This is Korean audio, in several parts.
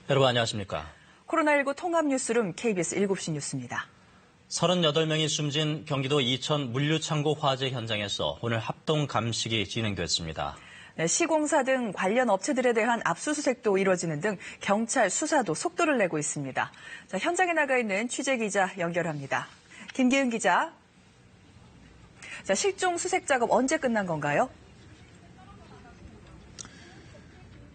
여러분 안녕하십니까. 코로나19 통합 뉴스룸 KBS 7시 뉴스입니다. 38명이 숨진 경기도 이천 물류창고 화재 현장에서 오늘 합동 감식이 진행됐습니다. 네, 시공사 등 관련 업체들에 대한 압수수색도 이뤄지는 등 경찰 수사도 속도를 내고 있습니다. 자, 현장에 나가 있는 취재기자 연결합니다. 김기은 기자. 자, 실종 수색 작업 언제 끝난 건가요?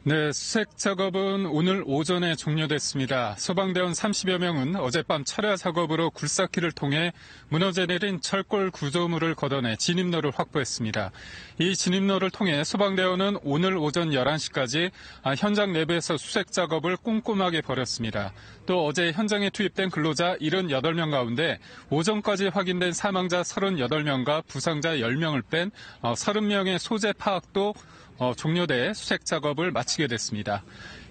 네, 수색 작업은 오늘 오전에 종료됐습니다. 소방대원 30여 명은 어젯밤 철야 작업으로 굴삭기를 통해 무너져 내린 철골 구조물을 걷어내 진입로를 확보했습니다. 이 진입로를 통해 소방대원은 오늘 오전 11시까지 현장 내부에서 수색 작업을 꼼꼼하게 벌였습니다. 또 어제 현장에 투입된 근로자 78명 가운데 오전까지 확인된 사망자 38명과 부상자 10명을 뺀 30명의 소재 파악도 종료돼 수색 작업을 마치게 됐습니다.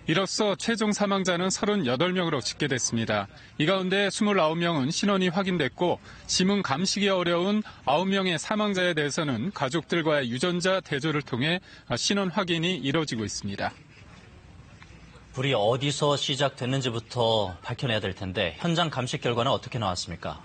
이로써 최종 사망자는 38명으로 집계됐습니다. 이 가운데 29명은 신원이 확인됐고 지문 감식이 어려운 9명의 사망자에 대해서는 가족들과의 유전자 대조를 통해 신원 확인이 이뤄지고 있습니다. 불이 어디서 시작됐는지부터 밝혀내야 될 텐데 현장 감식 결과는 어떻게 나왔습니까?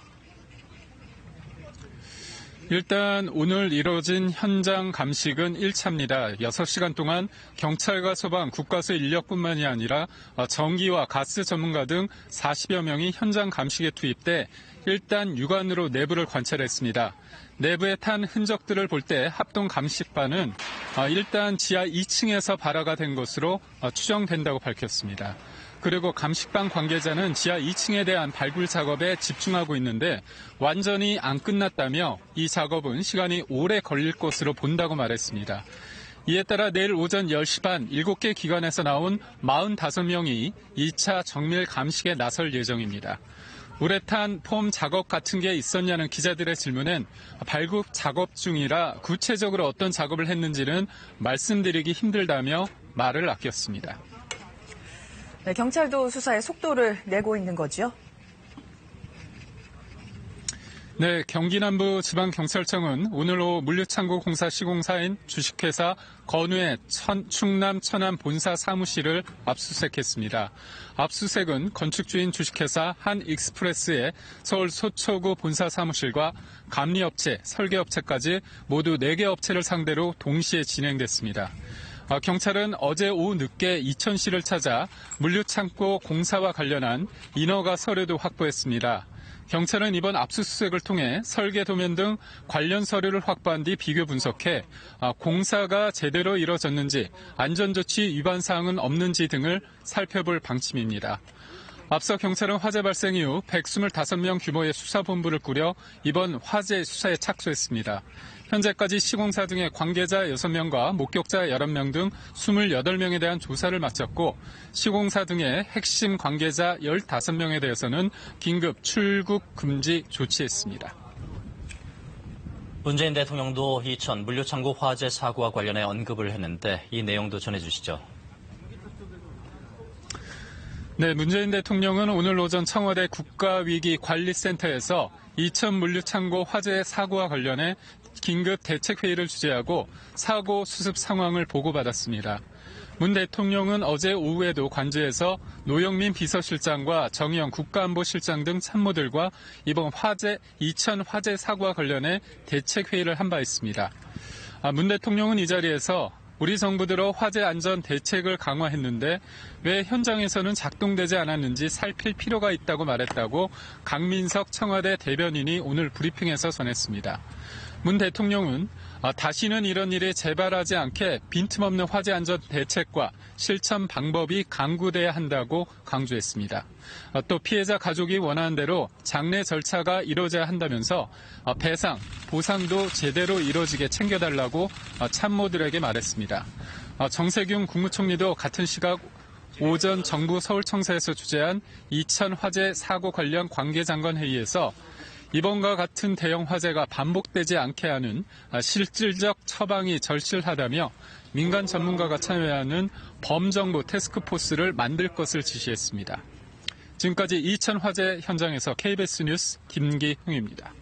일단 오늘 이뤄진 현장 감식은 1차입니다. 6시간 동안 경찰과 소방, 국가수 인력뿐만이 아니라 전기와 가스 전문가 등 40여 명이 현장 감식에 투입돼 일단 육안으로 내부를 관찰했습니다. 내부에 탄 흔적들을 볼 때 합동 감식반은 일단 지하 2층에서 발화가 된 것으로 추정된다고 밝혔습니다. 그리고 감식반 관계자는 지하 2층에 대한 발굴 작업에 집중하고 있는데 완전히 안 끝났다며 이 작업은 시간이 오래 걸릴 것으로 본다고 말했습니다. 이에 따라 내일 오전 10시 반 7개 기관에서 나온 45명이 2차 정밀 감식에 나설 예정입니다. 우레탄 폼 작업 같은 게 있었냐는 기자들의 질문엔 발굴 작업 중이라 구체적으로 어떤 작업을 했는지는 말씀드리기 힘들다며 말을 아꼈습니다. 네, 경찰도 수사에 속도를 내고 있는 거죠? 네, 경기 남부 지방경찰청은 오늘 오후 물류창고 공사 시공사인 주식회사 건우의 충남 천안 본사 사무실을 압수수색했습니다. 압수수색은 건축주인 주식회사 한익스프레스의 서울 서초구 본사 사무실과 감리업체, 설계업체까지 모두 4개 업체를 상대로 동시에 진행됐습니다. 경찰은 어제 오후 늦게 이천시를 찾아 물류창고 공사와 관련한 인허가 서류도 확보했습니다. 경찰은 이번 압수수색을 통해 설계 도면 등 관련 서류를 확보한 뒤 비교 분석해 공사가 제대로 이뤄졌는지 안전조치 위반 사항은 없는지 등을 살펴볼 방침입니다. 앞서 경찰은 화재 발생 이후 125명 규모의 수사본부를 꾸려 이번 화재 수사에 착수했습니다. 현재까지 시공사 등의 관계자 6명과 목격자 11명 등 28명에 대한 조사를 마쳤고 시공사 등의 핵심 관계자 15명에 대해서는 긴급 출국 금지 조치했습니다. 문재인 대통령도 이천 물류창고 화재 사고와 관련해 언급을 했는데 이 내용도 전해주시죠. 네, 문재인 대통령은 오늘 오전 청와대 국가위기관리센터에서 이천 물류창고 화재 사고와 관련해 긴급 대책회의를 주재하고 사고 수습 상황을 보고받았습니다. 문 대통령은 어제 오후에도 관저에서 노영민 비서실장과 정의영 국가안보실장 등 참모들과 이번 이천 화재 사고와 관련해 대책회의를 한 바 있습니다. 문 대통령은 이 자리에서 우리 정부 들어 화재 안전 대책을 강화했는데 왜 현장에서는 작동되지 않았는지 살필 필요가 있다고 말했다고 강민석 청와대 대변인이 오늘 브리핑에서 전했습니다. 문 대통령은 다시는 이런 일이 재발하지 않게 빈틈없는 화재 안전 대책과 실천 방법이 강구돼야 한다고 강조했습니다. 또 피해자 가족이 원하는 대로 장례 절차가 이루어져야 한다면서 배상, 보상도 제대로 이루어지게 챙겨달라고 참모들에게 말했습니다. 정세균 국무총리도 같은 시각 오전 정부 서울청사에서 주재한 이천 화재 사고 관련 관계장관 회의에서 이번과 같은 대형 화재가 반복되지 않게 하는 실질적 처방이 절실하다며 민간 전문가가 참여하는 범정부 태스크포스를 만들 것을 지시했습니다. 지금까지 이천 화재 현장에서 KBS 뉴스 김기흥입니다.